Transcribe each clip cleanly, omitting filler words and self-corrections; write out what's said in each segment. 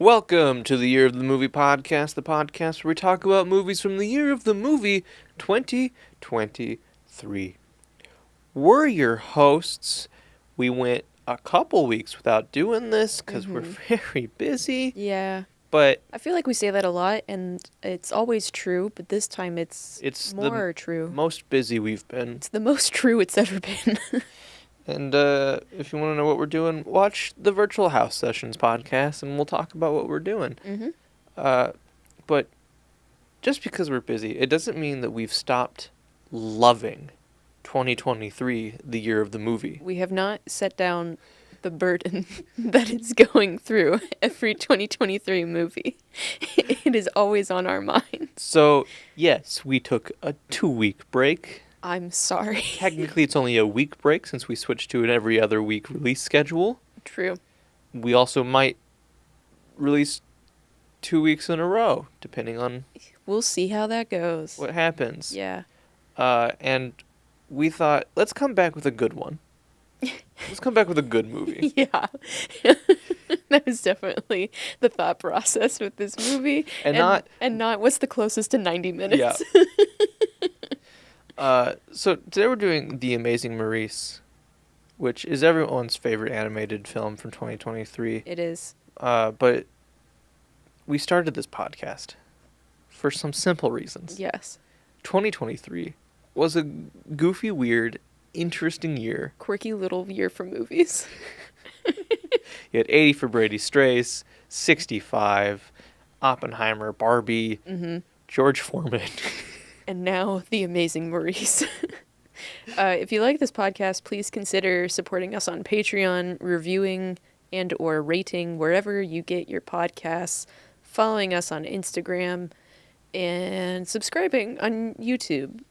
Welcome to the Year of the Movie podcast, the podcast where we talk about movies from the year of the movie 2023. We're your hosts. We went a couple weeks without doing this because we're very busy. Yeah. But I feel like we say that a lot, and it's always true, but this time it's more true. Most busy we've been. It's the most true it's ever been. And if you want to know what we're doing, watch the Virtual House Sessions podcast, and we'll talk about what we're doing. But just because we're busy, it doesn't mean that we've stopped loving 2023, the year of the movie. We have not set down the burden that is going through every 2023 movie. It is always on our minds. So, yes, we took a 2-week break. I'm sorry. Technically, it's only a week break since we switched to an every other week release schedule. True. We also might release 2 weeks in a row, depending on... We'll see how that goes. What happens. Yeah. And we thought, let's come back with a good one. Let's come back with a good movie. Yeah. That was definitely the thought process with this movie. And not what's the closest to 90 minutes. Yeah. So today we're doing The Amazing Maurice, which is everyone's favorite animated film from 2023. It is. But we started this podcast for some simple reasons. Yes. 2023 was a goofy, weird, interesting year. Quirky little year for movies. You had 80 for Brady Strays, 65, Oppenheimer, Barbie, George Foreman. And now, The Amazing Maurice. If you like this podcast, please consider supporting us on Patreon, reviewing and or rating wherever you get your podcasts, following us on Instagram, and subscribing on YouTube,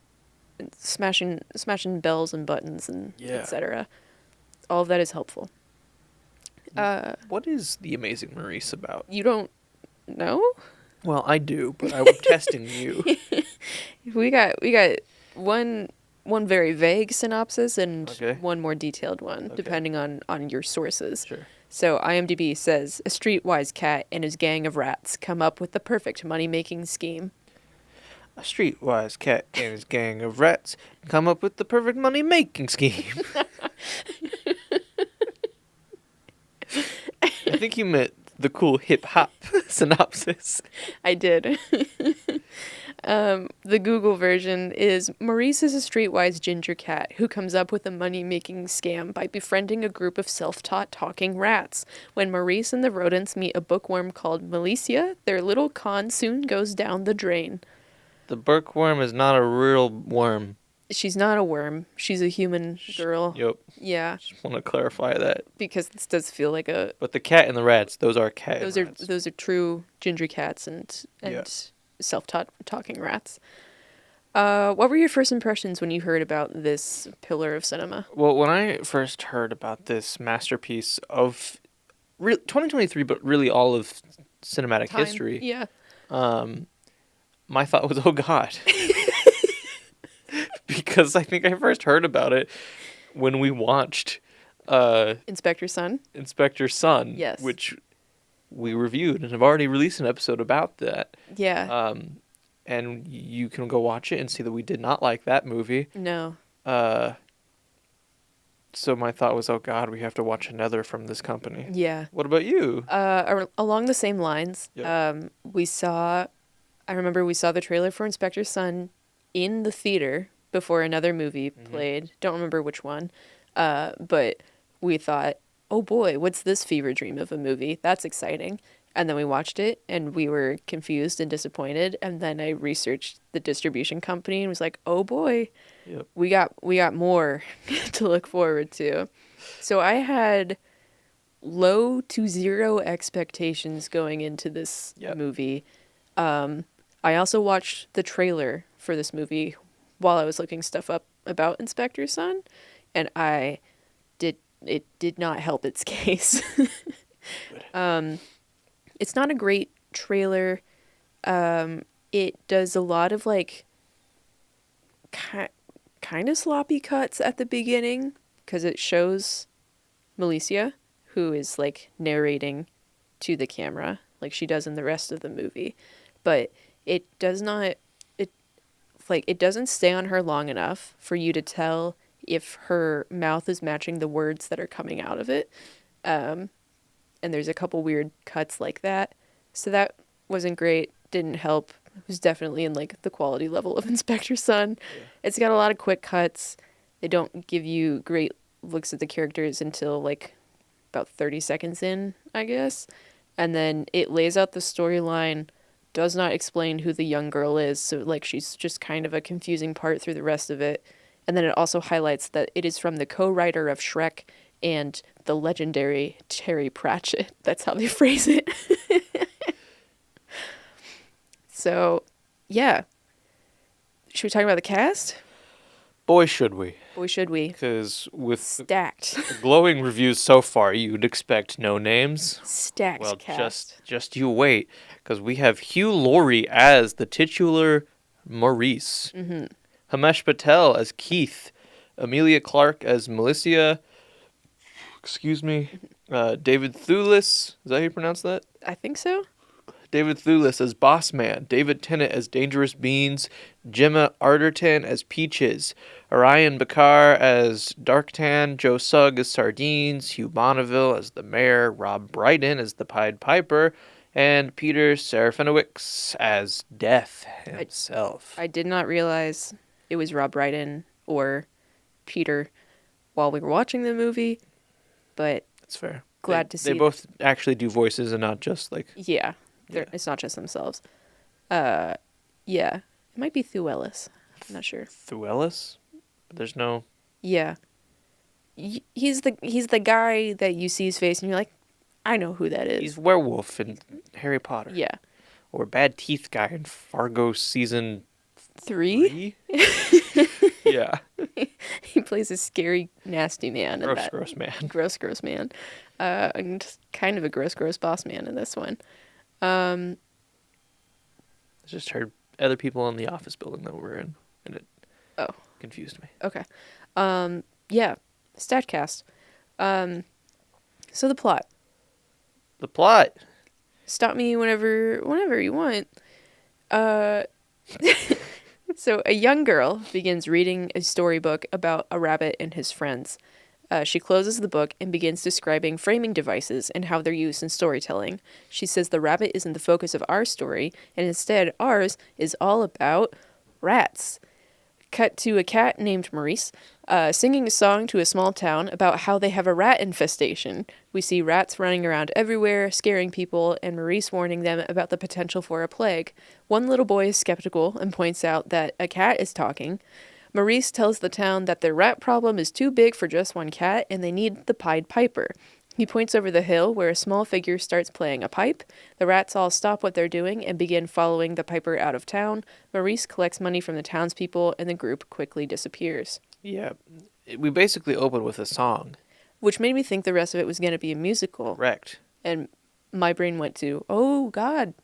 and smashing bells and buttons and etc. All of that is helpful. What is The Amazing Maurice about? You don't know? Well, I do, but I'm testing you. We got one very vague synopsis and one more detailed one, depending on your sources. Sure. So IMDb says, a streetwise cat and his gang of rats come up with the perfect money-making scheme. A streetwise cat and his gang of rats come up with the perfect money-making scheme. I think you meant the cool hip-hop synopsis. I did. The Google version is, Maurice is a streetwise ginger cat who comes up with a money-making scam by befriending a group of self-taught talking rats. When Maurice and the rodents meet a bookworm called Malicia, their little con soon goes down the drain. The bookworm is not a real worm. She's not a worm. She's a human girl. Yep. Yeah. Just want to clarify that. Because this does feel like a... But the cat and the rats, those are cat and rats. Those are true ginger cats and self-taught talking rats. What were your first impressions when you heard about this pillar of cinema? Well, when I first heard about this masterpiece of 2023, but really all of cinematic history, my thought was, oh God. Because I think I first heard about it when we watched Inspector Sun, yes, which we reviewed and have already released an episode about that. Yeah. And you can go watch it and see that we did not like that movie. No. So my thought was, oh God, we have to watch another from this company. Yeah. What about you? Along the same lines, I remember we saw the trailer for Inspector Sun in the theater before another movie played. Don't remember which one. But we thought, oh boy, what's this fever dream of a movie? That's exciting. And then we watched it and we were confused and disappointed. And then I researched the distribution company and was like, oh boy, we got more to look forward to. So I had low to zero expectations going into this movie. I also watched the trailer for this movie while I was looking stuff up about Inspector Sun, and it did not help its case. It's not a great trailer. It does a lot of like kind of sloppy cuts at the beginning because it shows Malicia, who is like narrating to the camera like she does in the rest of the movie. But it doesn't stay on her long enough for you to tell if her mouth is matching the words that are coming out of it. And there's a couple weird cuts like that. So that wasn't great. Didn't help. It was definitely in like the quality level of Inspector Sun. Yeah. It's got a lot of quick cuts. They don't give you great looks at the characters until like about 30 seconds in, I guess. And then it lays out the storyline, does not explain who the young girl is. So like she's just kind of a confusing part through the rest of it. And then it also highlights that it is from the co-writer of Shrek and the legendary Terry Pratchett. That's how they phrase it. So, yeah. Should we talk about the cast? Boy, should we. Boy, should we. Because with stacked glowing reviews so far, you'd expect no names. Stacked well, cast. Just you wait. Because we have Hugh Laurie as the titular Maurice. Mm-hmm. Himesh Patel as Keith. Amelia Clark as Melissa. Excuse me. David Thewlis. Is that how you pronounce that? I think so. David Thewlis as Boss Man, David Tennant as Dangerous Beans, Gemma Arterton as Peaches, Orion Bakar as Darktan, Joe Sugg as Sardines, Hugh Bonneville as the Mayor, Rob Brydon as the Pied Piper, and Peter Serafinowicz as Death himself. I did not realize it was Rob Brydon or Peter while we were watching the movie, but that's fair. Glad to see. They both actually do voices and not just like... Yeah. It's not just themselves. Yeah. It might be Thewellis. I'm not sure. Thewellis? There's no... Yeah. He's the guy that you see his face and you're like, I know who that is. He's Werewolf in Harry Potter. Yeah. Or Bad Teeth guy in Fargo season 3? Yeah. He plays a scary, nasty man. Gross man. Gross man. And kind of a gross boss man in this one. I just heard other people in the office building that we're in, and it confused me. Okay. Yeah. Statcast. So the plot. The plot. Stop me whenever you want. So a young girl begins reading a storybook about a rabbit and his friends. She closes the book and begins describing framing devices and how they're used in storytelling. She says the rabbit isn't the focus of our story, and instead ours is all about rats. Cut to a cat named Maurice, singing a song to a small town about how they have a rat infestation. We see rats running around everywhere, scaring people, and Maurice warning them about the potential for a plague. One little boy is skeptical and points out that a cat is talking. Maurice tells the town that their rat problem is too big for just one cat and they need the Pied Piper. He points over the hill where a small figure starts playing a pipe. The rats all stop what they're doing and begin following the piper out of town. Maurice collects money from the townspeople and the group quickly disappears. Yeah, we basically open with a song. Which made me think the rest of it was going to be a musical. Correct. And my brain went to, oh God.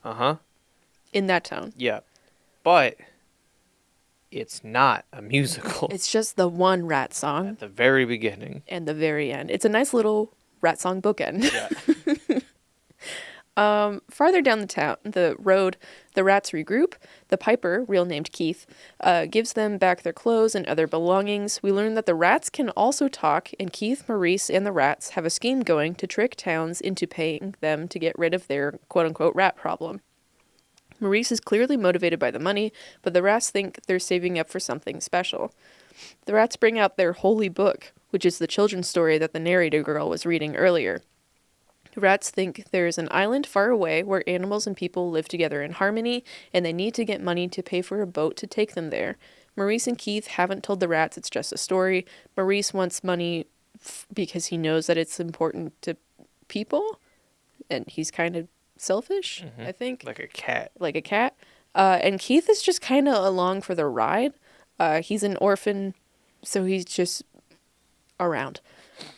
Uh-huh. In that town. Yeah. But... it's not a musical. It's just the one rat song. At the very beginning. And the very end. It's a nice little rat song bookend. Yeah. Farther down the road, the rats regroup. The piper, real named Keith, gives them back their clothes and other belongings. We learn that the rats can also talk, and Keith, Maurice, and the rats have a scheme going to trick towns into paying them to get rid of their quote-unquote rat problem. Maurice is clearly motivated by the money, but the rats think they're saving up for something special. The rats bring out their holy book, which is the children's story that the narrator girl was reading earlier. The rats think there is an island far away where animals and people live together in harmony, and they need to get money to pay for a boat to take them there. Maurice and Keith haven't told the rats it's just a story. Maurice wants money because he knows that it's important to people, and he's kind of selfish, I think. Like a cat. And Keith is just kind of along for the ride. He's an orphan, so he's just around.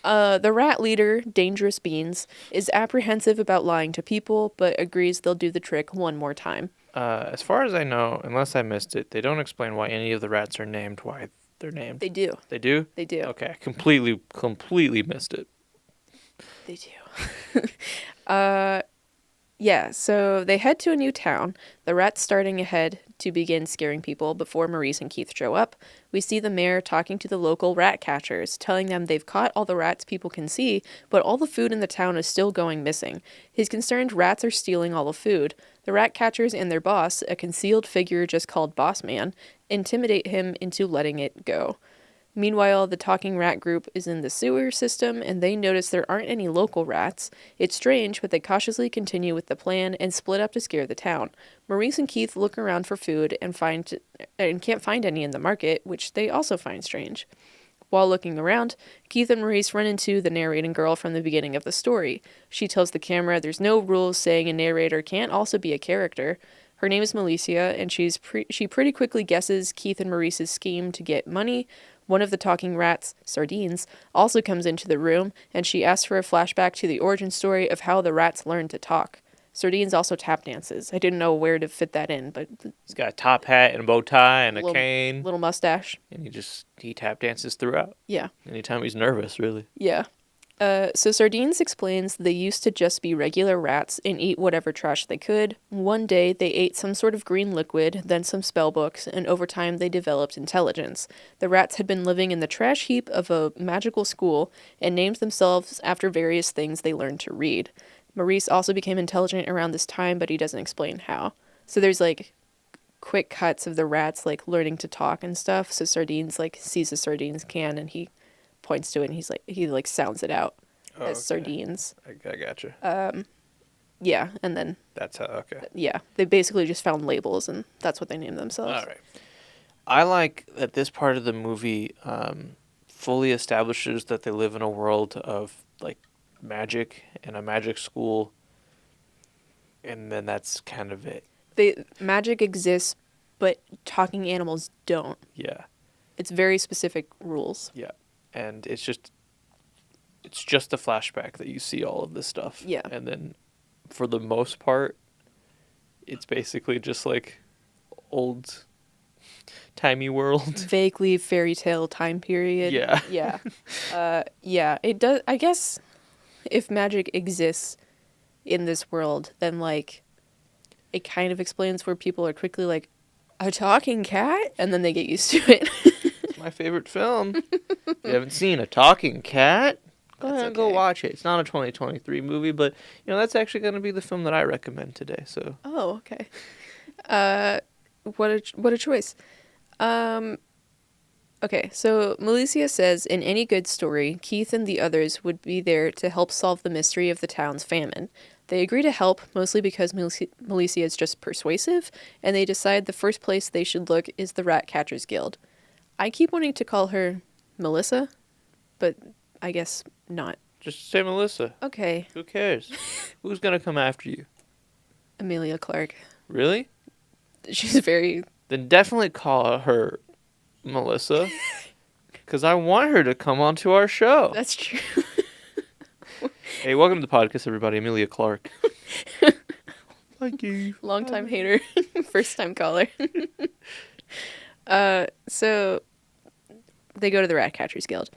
The rat leader, Dangerous Beans, is apprehensive about lying to people, but agrees they'll do the trick one more time. As far as I know, unless I missed it, they don't explain why any of the rats are named, why they're named. They do. They do? They do. Okay, I completely missed it. They do. Yeah, so they head to a new town. The rats starting ahead to begin scaring people before Maurice and Keith show up. We see the mayor talking to the local rat catchers, telling them they've caught all the rats people can see, but all the food in the town is still going missing. He's concerned rats are stealing all the food. The rat catchers and their boss, a concealed figure just called Boss Man, intimidate him into letting it go. Meanwhile, the talking rat group is in the sewer system, and they notice there aren't any local rats. It's strange, but they cautiously continue with the plan and split up to scare the town. Maurice and Keith look around for food and can't find any in the market, which they also find strange. While looking around, Keith and Maurice run into the narrating girl from the beginning of the story. She tells the camera there's no rules saying a narrator can't also be a character. Her name is Milicia, and she pretty quickly guesses Keith and Maurice's scheme to get money. One of the talking rats, Sardines, also comes into the room, and she asks for a flashback to the origin story of how the rats learned to talk. Sardines also tap dances. I didn't know where to fit that in, but... He's got a top hat and a bow tie and a cane. Little mustache. And he tap dances throughout. Yeah. Anytime he's nervous, really. Yeah. So Sardines explains they used to just be regular rats and eat whatever trash they could. One day, they ate some sort of green liquid, then some spell books, and over time they developed intelligence. The rats had been living in the trash heap of a magical school and named themselves after various things they learned to read. Maurice also became intelligent around this time, but he doesn't explain how. So there's, like, quick cuts of the rats, like, learning to talk and stuff. So Sardines, like, sees a Sardines can, and he points to it, and he sounds it out as Sardines. I gotcha. Yeah, and then that's how. Okay. Yeah, they basically just found labels, and that's what they named themselves. All right. I like that this part of the movie fully establishes that they live in a world of like magic and a magic school, and then that's kind of it. Magic exists, but talking animals don't. Yeah. It's very specific rules. Yeah. And it's just a flashback that you see all of this stuff. Yeah. And then for the most part, it's basically just like old timey world. Vaguely fairy tale time period. Yeah. Yeah. Yeah. It does. I guess if magic exists in this world, then like it kind of explains where people are quickly like, a talking cat? And then they get used to it. It's my favorite film. If you haven't seen A Talking Cat, go ahead and go watch it. It's not a 2023 movie, but you know that's actually going to be the film that I recommend today. So. Oh, okay. What a choice. Okay, so Milicia says in any good story, Keith and the others would be there to help solve the mystery of the town's famine. They agree to help, mostly because Milicia is just persuasive, and they decide the first place they should look is the Rat Catchers Guild. I keep wanting to call her Melissa, but I guess not. Just say Melissa. Okay. Who cares? Who's going to come after you? Emilia Clarke. Really? She's very... Then definitely call her Melissa, because I want her to come onto our show. That's true. Hey, welcome to the podcast, everybody. Emilia Clarke. Thank you. Long-time hater. First-time caller. So they go to the Rat Catchers Guild.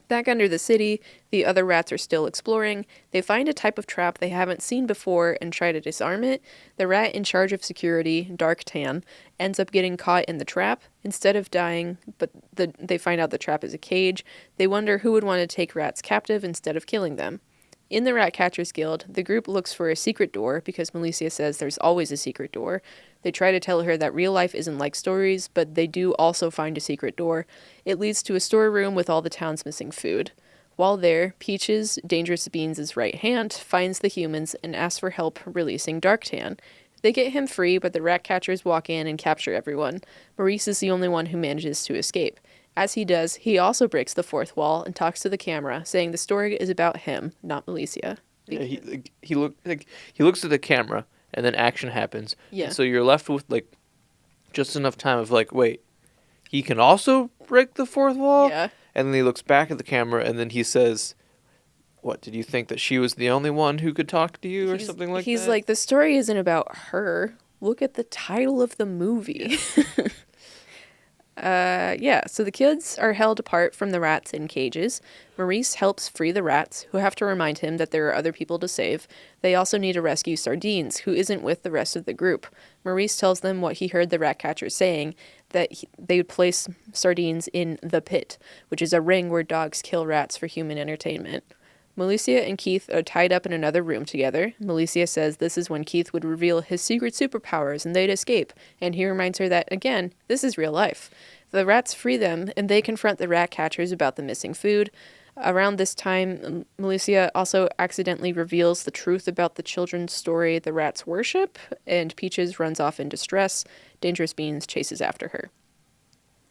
Back under the city, the other rats are still exploring. They find a type of trap they haven't seen before and try to disarm it. The rat in charge of security, Dark Tan, ends up getting caught in the trap. Instead of dying, but they find out the trap is a cage. They wonder who would want to take rats captive instead of killing them. In the Rat Catchers Guild, the group looks for a secret door because Milicia says there's always a secret door. They try to tell her that real life isn't like stories, but they do also find a secret door. It leads to a storeroom with all the town's missing food. While there, Peaches, Dangerous Beans' right hand, finds the humans and asks for help releasing Darktan. They get him free, but the rat catchers walk in and capture everyone. Maurice is the only one who manages to escape. As he does, he also breaks the fourth wall and talks to the camera, saying the story is about him, not Milicia. Yeah, he looks at the camera, and then action happens. Yeah. And so you're left with like just enough time of like, wait, he can also break the fourth wall? Yeah. And then he looks back at the camera, and then he says, what, did you think that she was the only one who could talk to you or something like that? He's like, the story isn't about her. Look at the title of the movie. So the kids are held apart from the rats in cages. Maurice helps free the rats, who have to remind him that there are other people to save. They also need to rescue Sardines, who isn't with the rest of the group. Maurice tells them what he heard the rat catchers saying, that they would place Sardines in the pit, which is a ring where dogs kill rats for human entertainment. Malicia and Keith are tied up in another room together. Malicia says this is when Keith would reveal his secret superpowers and they'd escape, and he reminds her that, again, this is real life. The rats free them, and they confront the rat catchers about the missing food. Around this time, Malicia also accidentally reveals the truth about the children's story the rats worship, and Peaches runs off in distress. Dangerous Beans chases after her.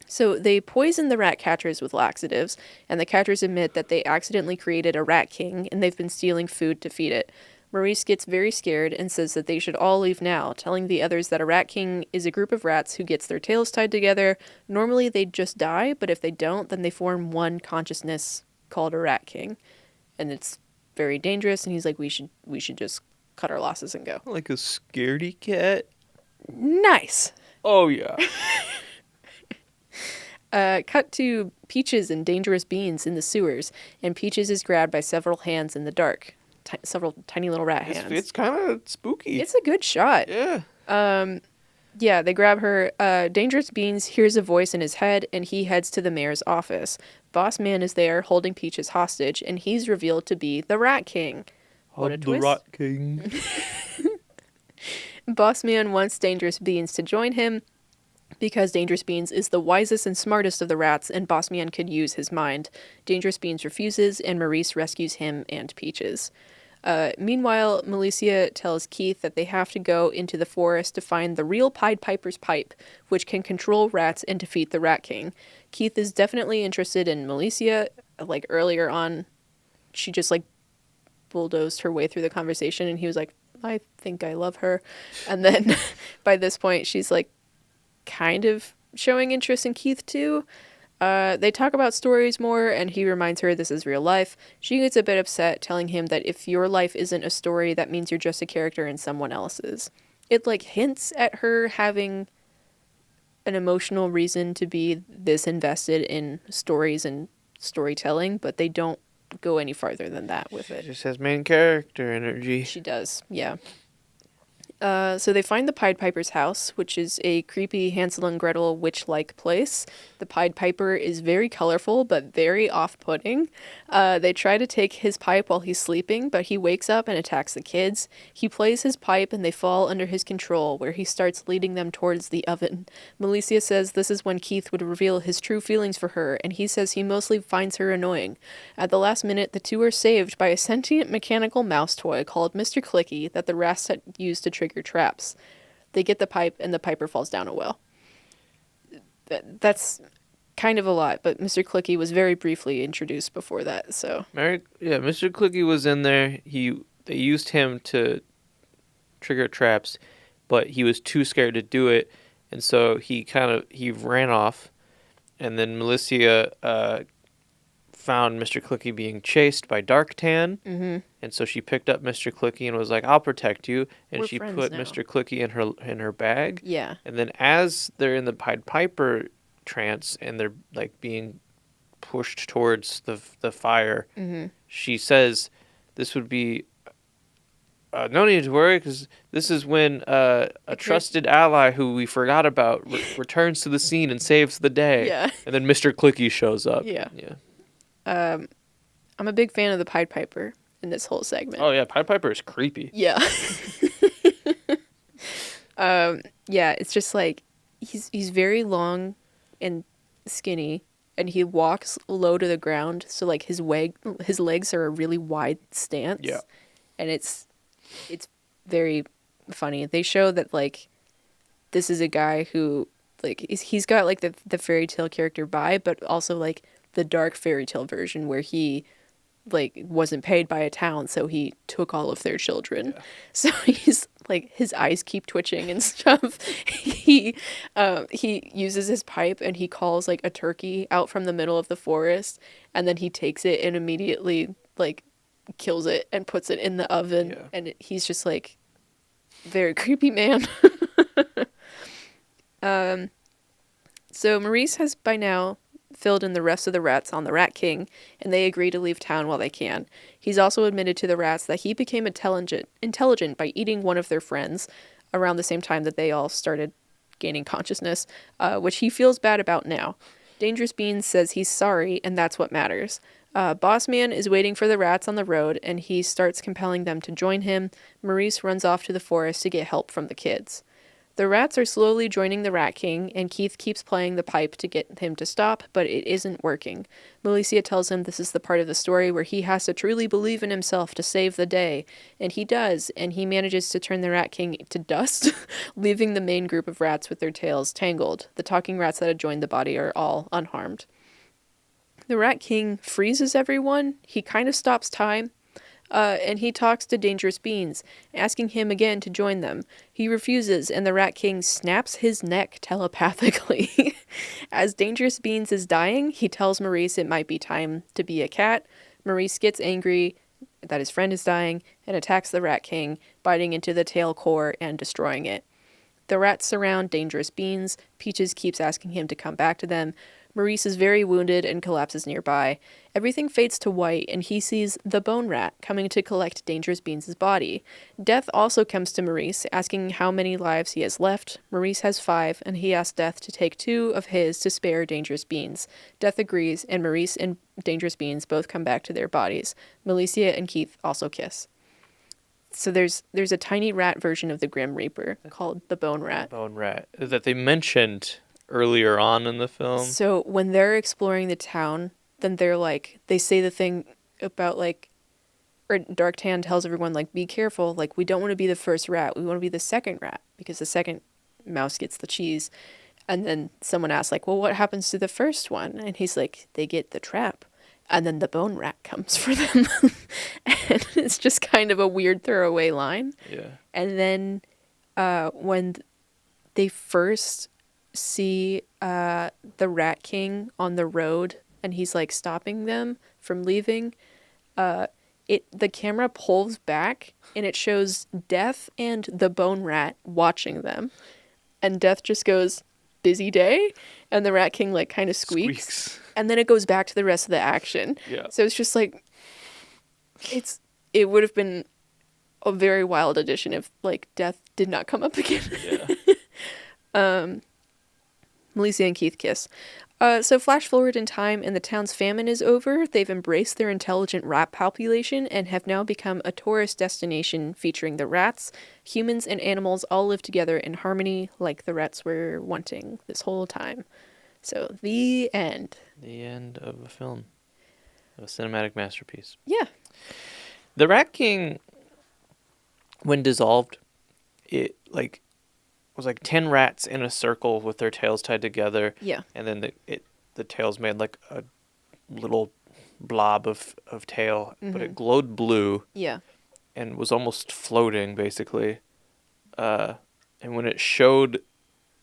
So they poison the rat catchers with laxatives, and the catchers admit that they accidentally created a rat king, and they've been stealing food to feed it. Maurice gets very scared and says that they should all leave now, telling the others that a rat king is a group of rats who gets their tails tied together. Normally they'd just die, but if they don't, then they form one consciousness called a rat king. And it's very dangerous, and he's like, we should just cut our losses and go. Like a scaredy cat? Nice! Oh, yeah. Cut to Peaches and Dangerous Beans in the sewers, and Peaches is grabbed by several hands in the dark. Several tiny little rat hands. It's kind of spooky. It's a good shot. Yeah. Yeah, they grab her. Dangerous Beans hears a voice in his head, and he heads to the mayor's office. Boss Man is there, holding Peaches hostage, and he's revealed to be the Rat King. What a twist. The Rat King. Boss Man wants Dangerous Beans to join him, because Dangerous Beans is the wisest and smartest of the rats, and Boss Man could use his mind. Dangerous Beans refuses, and Maurice rescues him and Peaches. Meanwhile, Malicia tells Keith that they have to go into the forest to find the real Pied Piper's pipe, which can control rats and defeat the Rat King. Keith is definitely interested in Malicia. Like, earlier on, she just, like, bulldozed her way through the conversation, and he was like, I think I love her. And then, by this point, she's, like, kind of showing interest in Keith too. They talk about stories more, and he reminds her this is real life. She gets a bit upset, telling him that if your life isn't a story, that means you're just a character in someone else's. It, like, hints at her having an emotional reason to be this invested in stories and storytelling, but they don't go any farther than that with it. She just has main character energy. She does, yeah. So they find the Pied Piper's house, which is a creepy Hansel and Gretel witch-like place. The Pied Piper is very colorful, but very off-putting. They try to take his pipe while he's sleeping, but he wakes up and attacks the kids. He plays his pipe, and they fall under his control, where he starts leading them towards the oven. Malicia says this is when Keith would reveal his true feelings for her, and he says he mostly finds her annoying. At the last minute, the two are saved by a sentient mechanical mouse toy called Mr. Clicky that the rats had used to trigger traps. They get the pipe, and the piper falls down a well. That's kind of a lot, but Mr. Clicky was very briefly introduced before that, so. Mr. Clicky was in there. They used him to trigger traps, but he was too scared to do it, and so he ran off, and then Malicia found Mr. Clicky being chased by Dark Tan, and so she picked up Mr. Clicky and was like, "I'll protect you," and she put now. Mr. Clicky in her bag. Yeah. And then as they're in the Pied Piper trance and they're like being pushed towards the fire, she says, "This would be no need to worry, because this is when a trusted ally who we forgot about returns to the scene and saves the day." Yeah. And then Mr. Clicky shows up. Yeah. I'm a big fan of the Pied Piper in this whole segment. Oh yeah, Pied Piper is creepy. Yeah. Yeah, it's just like he's very long and skinny, and he walks low to the ground, so like his legs are a really wide stance. Yeah. And it's very funny. They show that like this is a guy who like he's got like the fairy tale character vibe, but also like the dark fairy tale version where he like wasn't paid by a town, so he took all of their children. Yeah. So he's like his eyes keep twitching and stuff. He uses his pipe and he calls like a turkey out from the middle of the forest, and then he takes it and immediately like kills it and puts it in the oven. Yeah. And he's just like very creepy man. So Maurice has by now filled in the rest of the rats on the Rat King, and they agree to leave town while they can. He's also admitted to the rats that he became intelligent by eating one of their friends around the same time that they all started gaining consciousness, which he feels bad about now. Dangerous Beans says he's sorry, and that's what matters. Boss Man is waiting for the rats on the road, and he starts compelling them to join him. Maurice runs off to the forest to get help from the kids. The rats are slowly joining the Rat King, and Keith keeps playing the pipe to get him to stop, but it isn't working. Melissa tells him this is the part of the story where he has to truly believe in himself to save the day, and he does, and he manages to turn the Rat King to dust, leaving the main group of rats with their tails tangled. The talking rats that had joined the body are all unharmed. The Rat King freezes everyone. He kind of stops time. And he talks to Dangerous Beans, asking him again to join them. He refuses, and the Rat King snaps his neck telepathically. As Dangerous Beans is dying, he tells Maurice it might be time to be a cat. Maurice gets angry that his friend is dying and attacks the Rat King, biting into the tail core and destroying it. The rats surround Dangerous Beans. Peaches keeps asking him to come back to them. Maurice is very wounded and collapses nearby. Everything fades to white, and he sees the Bone Rat coming to collect Dangerous Beans' body. Death also comes to Maurice, asking how many lives he has left. Maurice has 5, and he asks Death to take 2 of his to spare Dangerous Beans. Death agrees, and Maurice and Dangerous Beans both come back to their bodies. Melissa and Keith also kiss. So there's a tiny rat version of the Grim Reaper called the Bone Rat. Bone Rat that they mentioned earlier on in the film. So when they're exploring the town, then they're like, they say the thing about like, or Dark Tan tells everyone like, be careful, like we don't want to be the first rat, we want to be the second rat, because the second mouse gets the cheese. And then someone asks like, well, what happens to the first one? And he's like, they get the trap. And then the Bone Rat comes for them. And it's just kind of a weird throwaway line. Yeah. And then when they first see the Rat King on the road and he's like stopping them from leaving, the camera pulls back and it shows Death and the Bone Rat watching them, and Death just goes, busy day, and the Rat King like kind of squeaks, and then it goes back to the rest of the action. Yeah. So it's just like it would have been a very wild addition if like Death did not come up again. Yeah. Melissa and Keith kiss. So flash forward in time and the town's famine is over. They've embraced their intelligent rat population and have now become a tourist destination featuring the rats. Humans and animals all live together in harmony like the rats were wanting this whole time. So the end. The end of a film. A cinematic masterpiece. Yeah. The Rat King, when dissolved, it was like 10 rats in a circle with their tails tied together. Yeah. And then the tails made like a little blob of tail, but it glowed blue. Yeah. And was almost floating, basically. And when it showed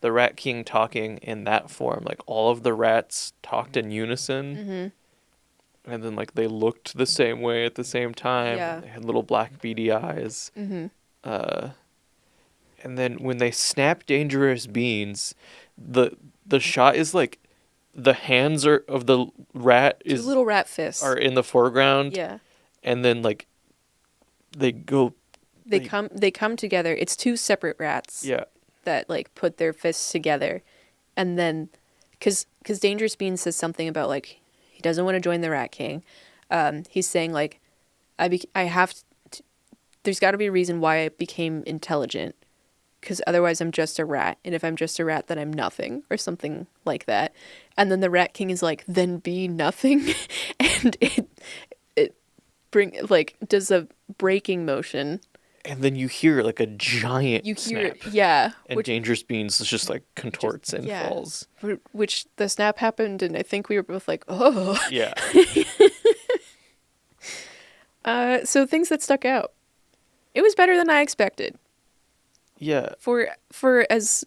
the Rat King talking in that form, like all of the rats talked in unison. Mm-hmm. And then like they looked the same way at the same time. Yeah. They had little black beady eyes. Mm-hmm. And then when they snap Dangerous Beans, the shot is like the hands of the rat Two little rat fists are in the foreground. Yeah. And then like they come together. It's 2 separate rats. Yeah. That like put their fists together, and then because Dangerous Beans says something about like he doesn't want to join the Rat King. He's saying like I have to, there's got to be a reason why I became intelligent, because otherwise I'm just a rat, and if I'm just a rat then I'm nothing, or something like that. And then the Rat King is like, then be nothing. And it does a breaking motion. And then you hear like a giant snap. Yeah. And Dangerous Beans just like contorts and falls. Which the snap happened, and I think we were both like, oh. Yeah. So things that stuck out. It was better than I expected. Yeah. For as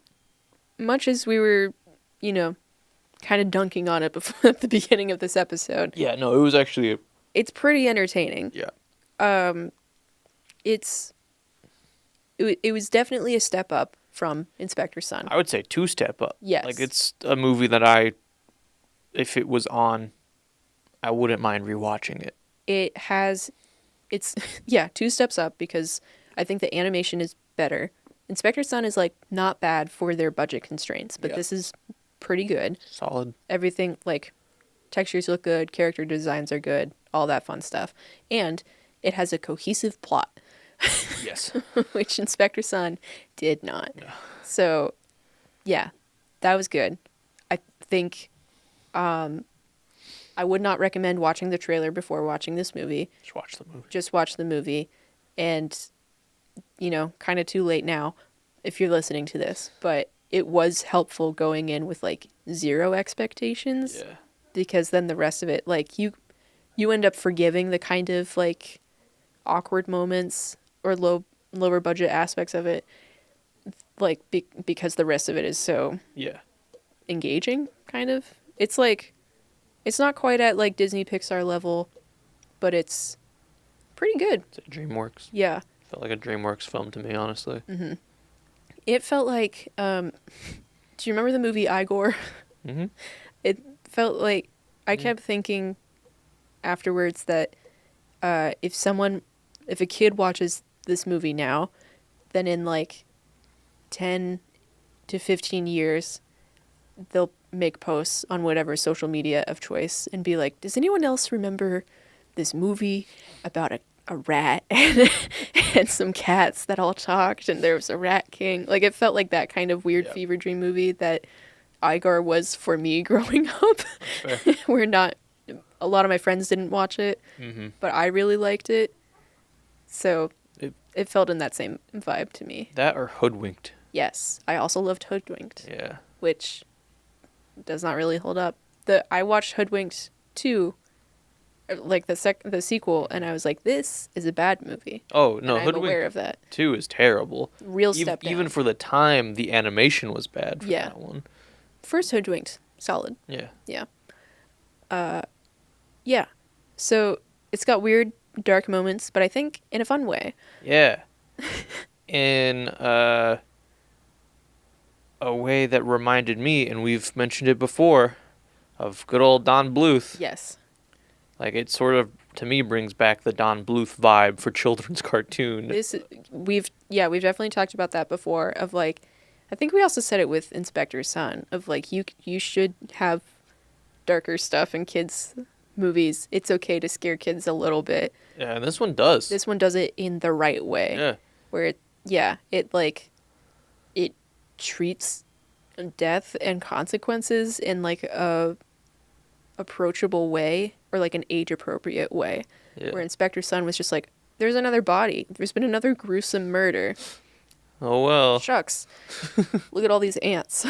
much as we were, kind of dunking on it before at the beginning of this episode. Yeah, no, it was actually it's pretty entertaining. Yeah. It was definitely a step up from Inspector Sun. I would say 2-step up. Yes. Like, it's a movie that if it was on, I wouldn't mind rewatching it. It's 2 steps up because I think the animation is better. Inspector Sun is like not bad for their budget constraints, but this is pretty good. Solid. Everything, like, textures look good, character designs are good, all that fun stuff. And it has a cohesive plot. Yes. Which Inspector Sun did not. No. So, yeah, that was good. I think I would not recommend watching the trailer before watching this movie. Just watch the movie. Just watch the movie. And, kind of too late now if you're listening to this. But it was helpful going in with, like, 0 expectations. Yeah. Because then the rest of it, like, you end up forgiving the kind of, like, awkward moments or lower budget aspects of it, like, because the rest of it is so engaging, kind of. It's like, it's not quite at, like, Disney Pixar level, but it's pretty good. It's DreamWorks. Yeah. Felt like a DreamWorks film to me, honestly. Mm-hmm. It felt like, do you remember the movie Igor? Mm-hmm. It felt like, I kept thinking afterwards that if a kid watches this movie now, then in like 10 to 15 years, they'll make posts on whatever social media of choice and be like, does anyone else remember this movie about a rat and some cats that all talked and there was a rat king? Like, it felt like that kind of weird fever dream movie that Igor was for me growing up. A lot of my friends didn't watch it, but I really liked it. So it felt in that same vibe to me. That or Hoodwinked. Yes. I also loved Hoodwinked. Yeah. Which does not really hold up. I watched Hoodwinked 2, like the sequel, and I was like, this is a bad movie. Oh, no, I'm aware of that. 2 is terrible. Real step down. Even for the time, the animation was bad for that one. First Hoodwinked, solid. Yeah. Yeah. Yeah. So it's got weird, dark moments, but I think in a fun way. Yeah. In a way that reminded me, and we've mentioned it before, of good old Don Bluth. Yes. Like, it sort of, to me, brings back the Don Bluth vibe for children's cartoon. We've definitely talked about that before, of like, I think we also said it with Inspector Sun, of like, you should have darker stuff in kids' movies. It's okay to scare kids a little bit. Yeah, and this one does. This one does it in the right way. Yeah. Where it treats death and consequences in like a approachable way, or like an age appropriate way. Yeah. Where Inspector Sun was just like, there's another body. There's been another gruesome murder. Oh well. Shucks. Look at all these ants.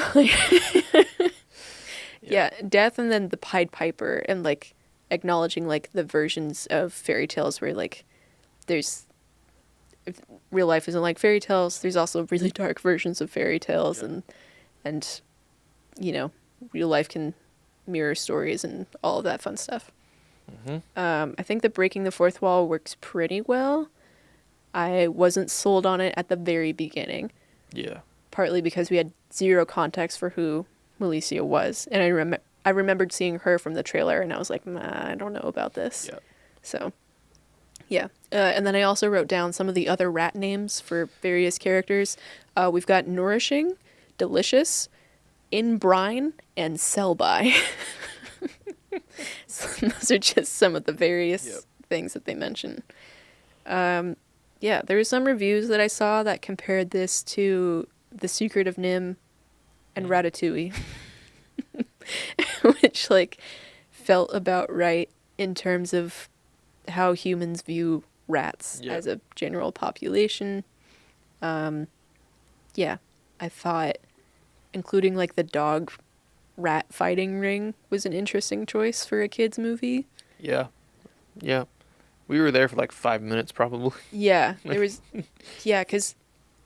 Yeah, death, and then the Pied Piper, and like acknowledging like the versions of fairy tales where like there's real life isn't like fairy tales. There's also really dark versions of fairy tales, and real life can mirror stories and all of that fun stuff. Mm-hmm. I think that breaking the fourth wall works pretty well. I wasn't sold on it at the very beginning. Yeah. Partly because we had 0 context for who Maurice was, and I remembered seeing her from the trailer, and I was like, I don't know about this. Yeah. So, yeah. And then I also wrote down some of the other rat names for various characters. We've got Nourishing, Delicious, In Brine, and Sell-By. So those are just some of the various things that they mention. There were some reviews that I saw that compared this to The Secret of Nim and Ratatouille, which like felt about right in terms of how humans view rats as a general population. I thought including like the dog rat fighting ring was an interesting choice for a kids movie. Yeah. We were there for like 5 minutes probably. Yeah, there was because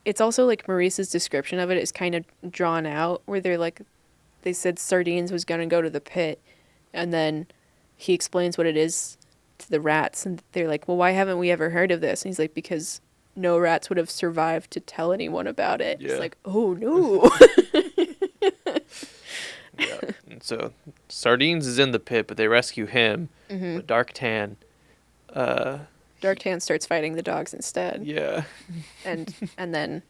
it's also like Maurice's description of it is kind of drawn out, where they said Sardines was going to go to the pit, and then he explains what it is to the rats, and they're like, well, why haven't we ever heard of this? And he's like, because no rats would have survived to tell anyone about it. Yeah. It's like, oh no. Yeah. And so Sardines is in the pit, but they rescue him. Mm-hmm. But Dark Tan, Dark Tan starts fighting the dogs instead. yeah. And then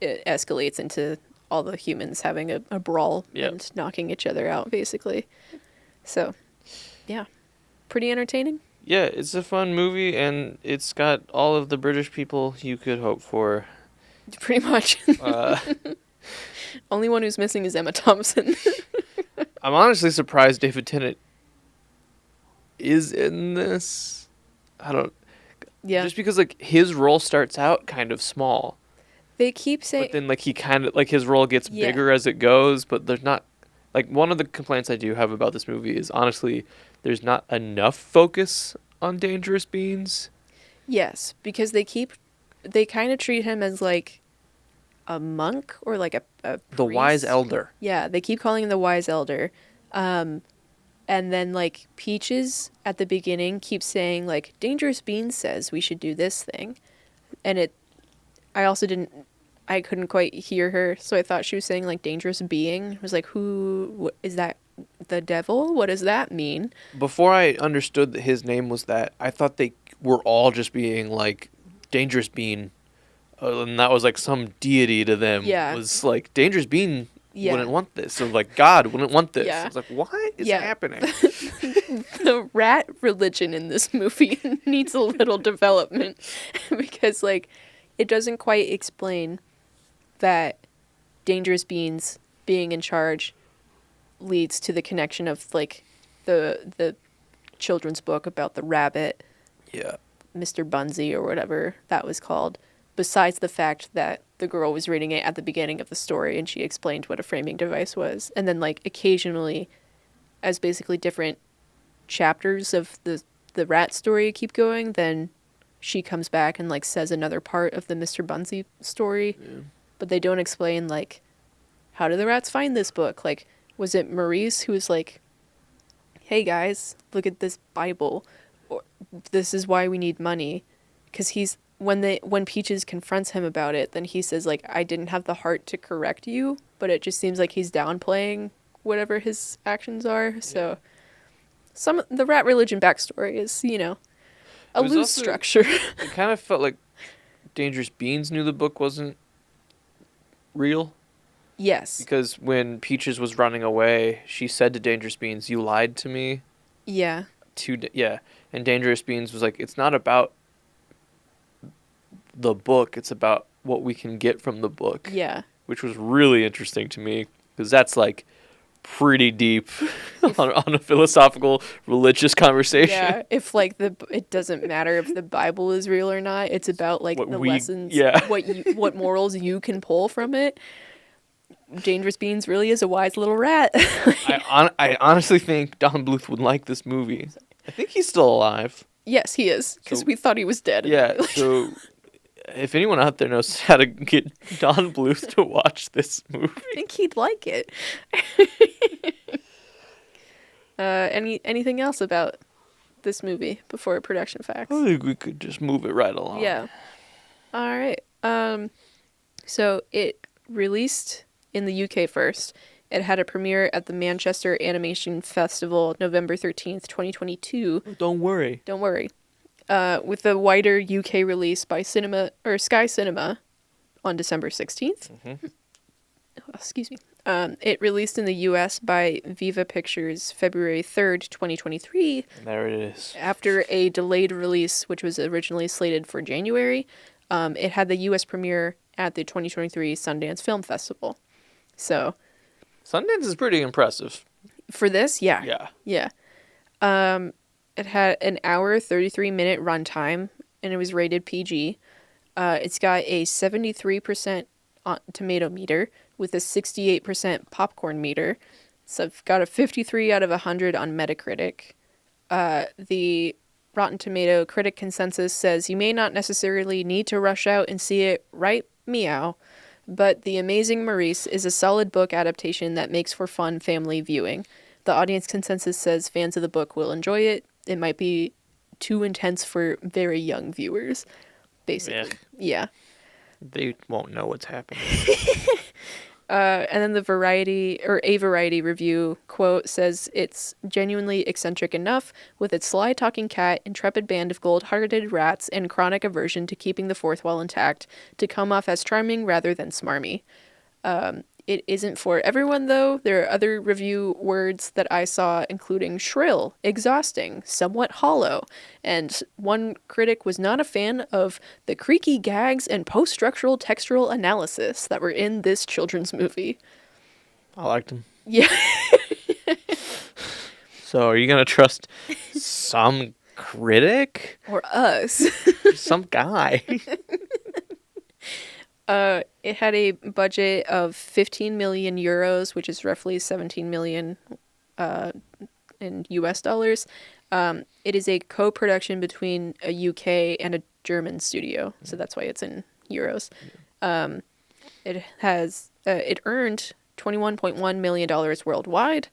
it escalates into all the humans having a brawl and knocking each other out, basically. So, yeah. Pretty entertaining. Yeah, it's a fun movie, and it's got all of the British people you could hope for. Pretty much. Only one who's missing is Emma Thompson. I'm honestly surprised David Tennant is in this. I don't... Yeah. Just because, like, his role starts out kind of small. They keep saying... But then, like, he kind of... Like, his role gets bigger as it goes, but there's not... Like, one of the complaints I do have about this movie is, honestly, there's not enough focus on Dangerous Beans. Yes, because they kind of treat him as, like, a monk or, like, a priest. The Wise Elder. Yeah, they keep calling him the Wise Elder. And then, like, Peaches at the beginning keeps saying, like, Dangerous Beans says we should do this thing. And I couldn't quite hear her, so I thought she was saying, like, dangerous being. I was like, is that the devil? What does that mean? Before I understood that his name was that, I thought they were all just being, like, Dangerous Bean. And that was, like, some deity to them. Yeah. It was, like, Dangerous Bean wouldn't want this. So, like, God wouldn't want this. Yeah. I was like, what is happening? The rat religion in this movie needs a little development. Because, like, it doesn't quite explain that Dangerous Beans being in charge leads to the connection of, like, the children's book about the rabbit. Yeah. Mr. Bunsey or whatever that was called. Besides the fact that the girl was reading it at the beginning of the story and she explained what a framing device was. And then, like, occasionally, as basically different chapters of the rat story keep going, then she comes back and, like, says another part of the Mr. Bunsey story. Yeah. But they don't explain, like, how did the rats find this book? Like, was it Maurice who was like, hey guys, look at this Bible. Or, this is why we need money. Because when Peaches confronts him about it, then he says, like, I didn't have the heart to correct you, but it just seems like he's downplaying whatever his actions are. So the rat religion backstory is, a loose structure. It kind of felt like Dangerous Beans knew the book wasn't real. Yes. Because when Peaches was running away, she said to Dangerous Beans, you lied to me. Yeah. And Dangerous Beans was like, it's not about the book, it's about what we can get from the book. Yeah. Which was really interesting to me, because that's, like, pretty deep on a philosophical, religious conversation. Yeah, if, like, it doesn't matter if the Bible is real or not, it's about, like, lessons, what morals you can pull from it. Dangerous Beans really is a wise little rat. I honestly think Don Bluth would like this movie. I think he's still alive. Yes, he is, because we thought he was dead. Yeah, so if anyone out there knows how to get Don Bluth to watch this movie, I think he'd like it. Anything else about this movie before production facts? I think we could just move it right along. Yeah. All right. So it released in the UK first. It had a premiere at the Manchester Animation Festival November 13th, 2022. Don't worry. With a wider UK release by Sky Cinema on December 16th. Mm-hmm. Oh, excuse me. It released in the US by Viva Pictures February 3rd, 2023. There it is. After a delayed release, which was originally slated for January. It had the US premiere at the 2023 Sundance Film Festival. So Sundance is pretty impressive. For this, yeah. Yeah. It had an hour, 33-minute runtime, and it was rated PG. It's got a 73% tomato meter with a 68% popcorn meter. So I've got a 53 out of 100 on Metacritic. The Rotten Tomato critic consensus says you may not necessarily need to rush out and see it, right? Meow. But The Amazing Maurice is a solid book adaptation that makes for fun family viewing. The audience consensus says fans of the book will enjoy it. It might be too intense for very young viewers. basically. Ugh. Yeah. They won't know what's happening. And then a Variety review quote says it's genuinely eccentric enough, with its sly talking cat, intrepid band of gold-hearted rats, and chronic aversion to keeping the fourth wall intact, to come off as charming rather than smarmy. It isn't for everyone, though. There are other review words that I saw, including shrill, exhausting, somewhat hollow, and one critic was not a fan of the creaky gags and post-structural textural analysis that were in this children's movie. I liked them. Yeah. So are you going to trust some critic? Or us. Some guy. It had a budget of 15 million euros, which is roughly 17 million in US dollars. It is a co-production between a UK and a German studio, so that's why it's in euros. It earned $21.1 million worldwide,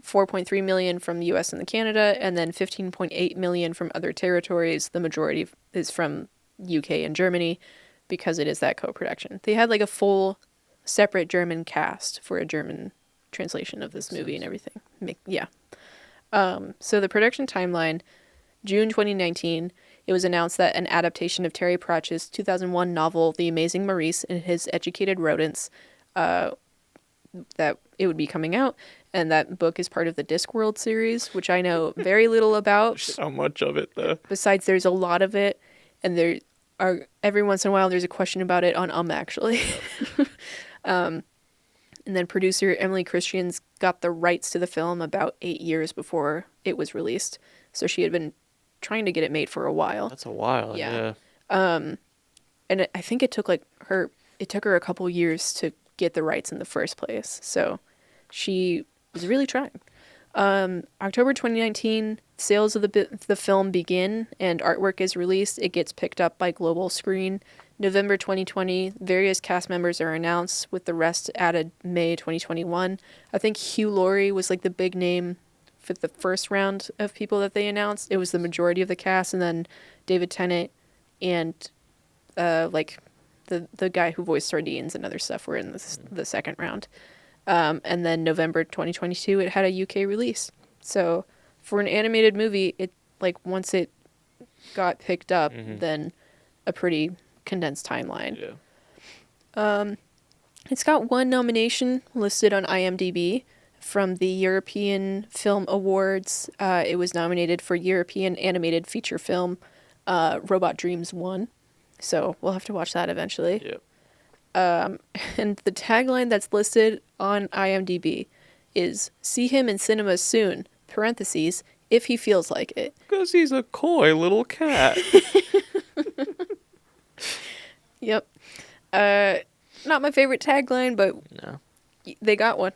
4.3 million from the US and Canada, and then 15.8 million from other territories. The majority is from UK and Germany, because it is that co-production. They had like a full separate German cast for a German translation of this movie and everything. Yeah. So the production timeline, June 2019, it was announced that an adaptation of Terry Pratchett's 2001 novel, The Amazing Maurice and His Educated Rodents, that it would be coming out. And that book is part of the Discworld series, which I know very little about. There's so much of it, though. Besides, there's a lot of it, and there are every once in a while there's a question about it on actually. And then producer Emily Christians got the rights to the film about 8 years before it was released, so she had been trying to get it made for a while. That's a while. Yeah. And I think it took her a couple years to get the rights in the first place, so she was really trying. October 2019, sales of the film begin and artwork is released. It gets picked up by Global Screen. November 2020, various cast members are announced, with the rest added May 2021. I think Hugh Laurie was like the big name for the first round of people that they announced. It was the majority of the cast, and then David Tennant and the guy who voiced Sardines and other stuff were in the second round. And then November 2022, it had a UK release. So for an animated movie, it once it got picked up, then a pretty condensed timeline. Yeah. It's got one nomination listed on IMDb from the European Film Awards. It was nominated for European Animated Feature Film. Robot Dreams won. So we'll have to watch that eventually. Yep. And the tagline that's listed on IMDb is "See him in cinemas soon, parentheses, if he feels like it." Because he's a coy little cat. Yep. Not my favorite tagline, but No. They got one.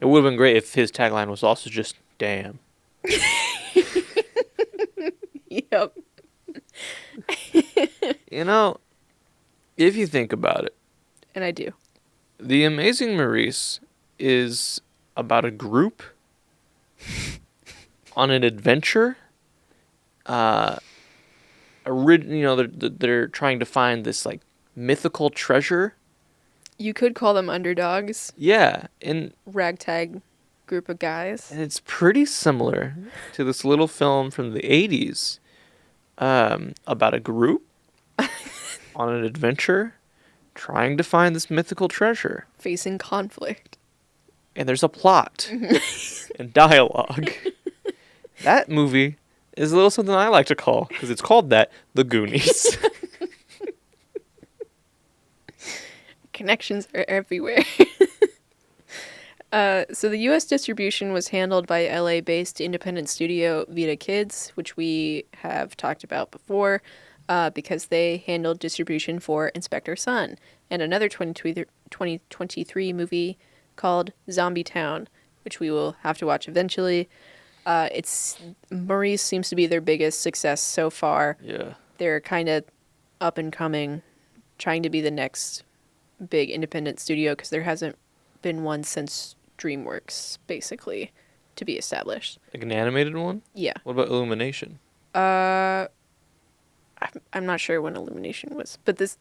It would have been great if his tagline was also just, damn. Yep. You know, if you think about it. And I do. The Amazing Maurice is about a group on an adventure. They're trying to find this like mythical treasure. You could call them underdogs. Yeah, and ragtag group of guys. And it's pretty similar to this little film from the 80s about a group on an adventure trying to find this mythical treasure. Facing conflict. And there's a plot and dialogue. That movie is a little something I like to call, because it's called that, The Goonies. Connections are everywhere. So the U.S. distribution was handled by LA-based independent studio Vita Kids, which we have talked about before, because they handled distribution for Inspector Sun and another 2023 movie called Zombie Town, which we will have to watch eventually. Maurice seems to be their biggest success so far. Yeah. They're kind of up and coming, trying to be the next big independent studio, because there hasn't been one since DreamWorks, basically, to be established. Like an animated one? Yeah. What about Illumination? I I'm not sure when Illumination was, but this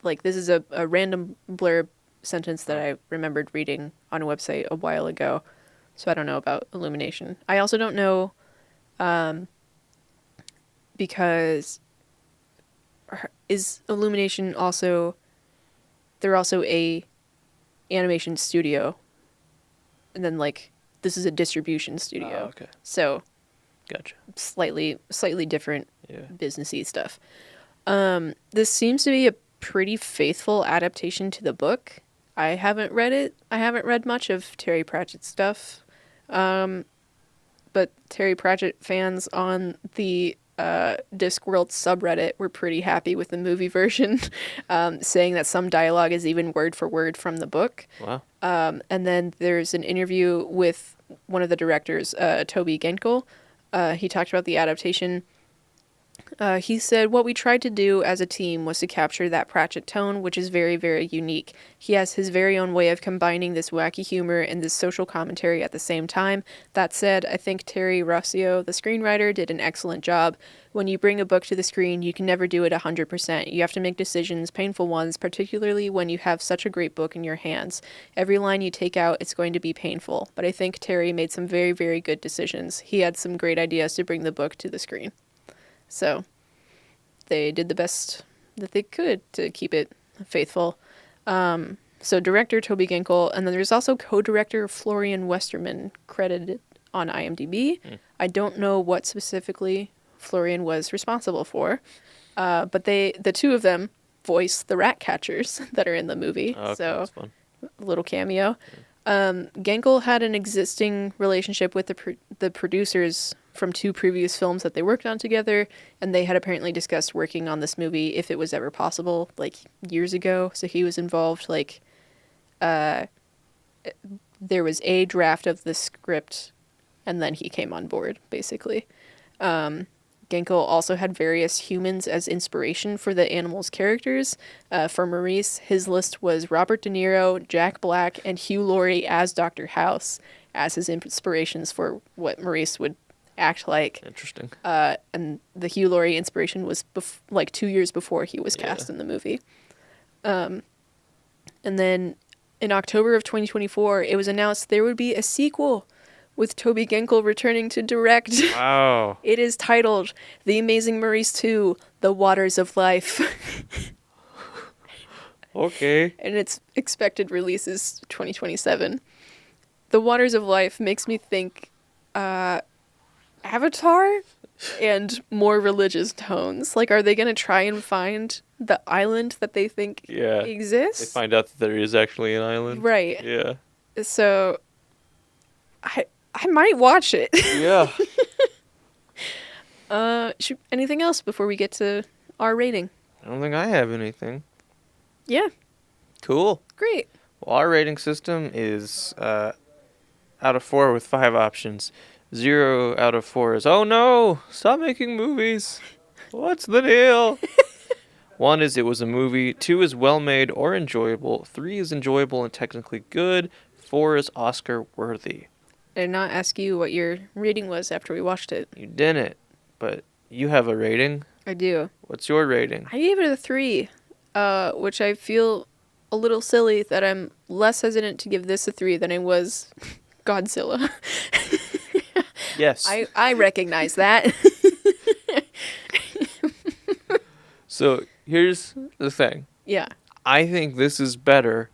is a random blurb sentence that I remembered reading on a website a while ago. So I don't know about Illumination. I also don't know, because is Illumination also, they're also a animation studio, and then like this is a distribution studio. Okay. So Gotcha. Slightly different Yeah. businessy stuff. This seems to be a pretty faithful adaptation to the book. I haven't read it. I haven't read much of Terry Pratchett's stuff. But Terry Pratchett fans on the Discworld subreddit were pretty happy with the movie version, saying that some dialogue is even word for word from the book. Wow. And then there's an interview with one of the directors, Toby Genkel. He talked about the adaptation. He said, "What we tried to do as a team was to capture that Pratchett tone, which is very, very unique. He has his very own way of combining this wacky humor and this social commentary at the same time. That said, I think Terry Rossio, the screenwriter, did an excellent job. When you bring a book to the screen, you can never do it 100%. You have to make decisions, painful ones, particularly when you have such a great book in your hands. Every line you take out, it's going to be painful. But I think Terry made some very, very good decisions. He had some great ideas to bring the book to the screen." So they did the best that they could to keep it faithful. So director Toby Genkel, and then there's also co-director Florian Westerman credited on IMDb. I don't know what specifically Florian was responsible for, but the two of them voice the rat catchers that are in the movie. Okay, so that's fun. a little cameo. Genkel had an existing relationship with the producers from 2 previous films that they worked on together, and they had apparently discussed working on this movie if it was ever possible, like years ago. So he was involved, like, there was a draft of the script, and then he came on board, basically. Genkel also had various humans as inspiration for the animals' characters. For Maurice, his list was Robert De Niro, Jack Black, and Hugh Laurie as Dr. House as his inspirations for what Maurice would act like. Interesting. And the Hugh Laurie inspiration was 2 years before he was cast in the movie. And then in October of 2024, it was announced there would be a sequel with Toby Genkel returning to direct. Wow. It is titled The Amazing Maurice 2, The Waters of Life. Okay. And its expected release is 2027. The Waters of Life makes me think Avatar and more religious tones. Like, are they going to try and find the island that they think exists? They find out that there is actually an island. Right. Yeah. So I might watch it. Yeah. Anything else before we get to our rating? I don't think I have anything. Yeah. Cool. Great. Well, our rating system is out of 4 with 5 options. 0 out of 4 is, oh no, stop making movies. What's the deal? 1 is it was a movie. 2 is well made or enjoyable. 3 is enjoyable and technically good. 4 is Oscar worthy. I did not ask you what your rating was after we watched it. You didn't, but you have a rating. I do. What's your rating? I gave it a 3, which I feel a little silly that I'm less hesitant to give this a 3 than I was Godzilla. Yes. I recognize that. So here's the thing. Yeah. I think this is better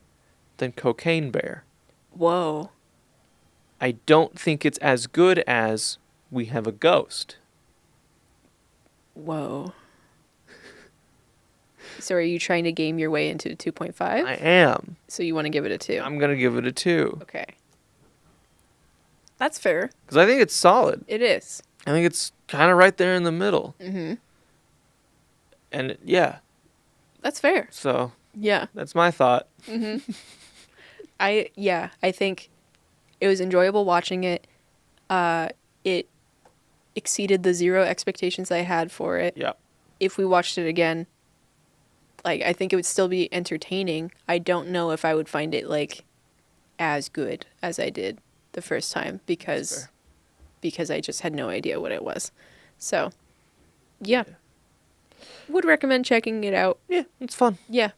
than Cocaine Bear. Whoa. I don't think it's as good as We Have a Ghost. Whoa. So are you trying to game your way into 2.5? I am. So you want to give it a 2? I'm going to give it a 2. Okay. That's fair. Because I think it's solid. It is. I think it's kind of right there in the middle. Mm-hmm. And yeah. That's fair. So Yeah. that's my thought. Mm-hmm. I think it was enjoyable watching it. It exceeded the 0 expectations I had for it. Yeah. If we watched it again, like, I think it would still be entertaining. I don't know if I would find it, like, as good as I did the first time because I just had no idea what it was. So, yeah. would recommend checking it out. Yeah, it's fun. Yeah.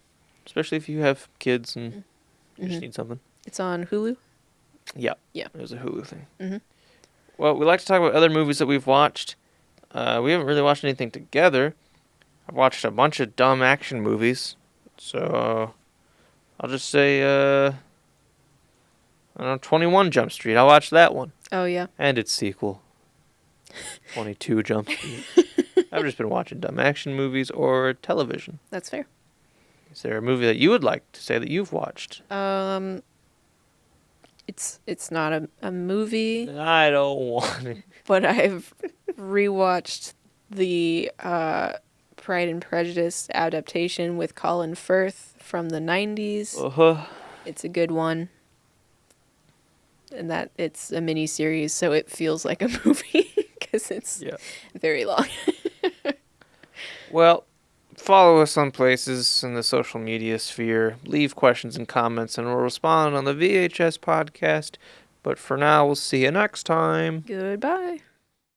Especially if you have kids and you just need something. It's on Hulu? Yeah. Yeah. It was a Hulu thing. Mm-hmm. Well, we like to talk about other movies that we've watched. We haven't really watched anything together. I've watched a bunch of dumb action movies. So, I'll just say, I don't know, 21 Jump Street. I watched that one. Oh, yeah. And its sequel, 22 Jump Street. I've just been watching dumb action movies or television. That's fair. Is there a movie that you would like to say that you've watched? It's not a movie. I don't want it. But I've rewatched the Pride and Prejudice adaptation with Colin Firth from the 90s. Uh-huh. It's a good one. And that it's a mini series, so it feels like a movie because it's very long. Well, follow us on places in the social media sphere. Leave questions and comments, and we'll respond on the VHS podcast. But for now, we'll see you next time. Goodbye.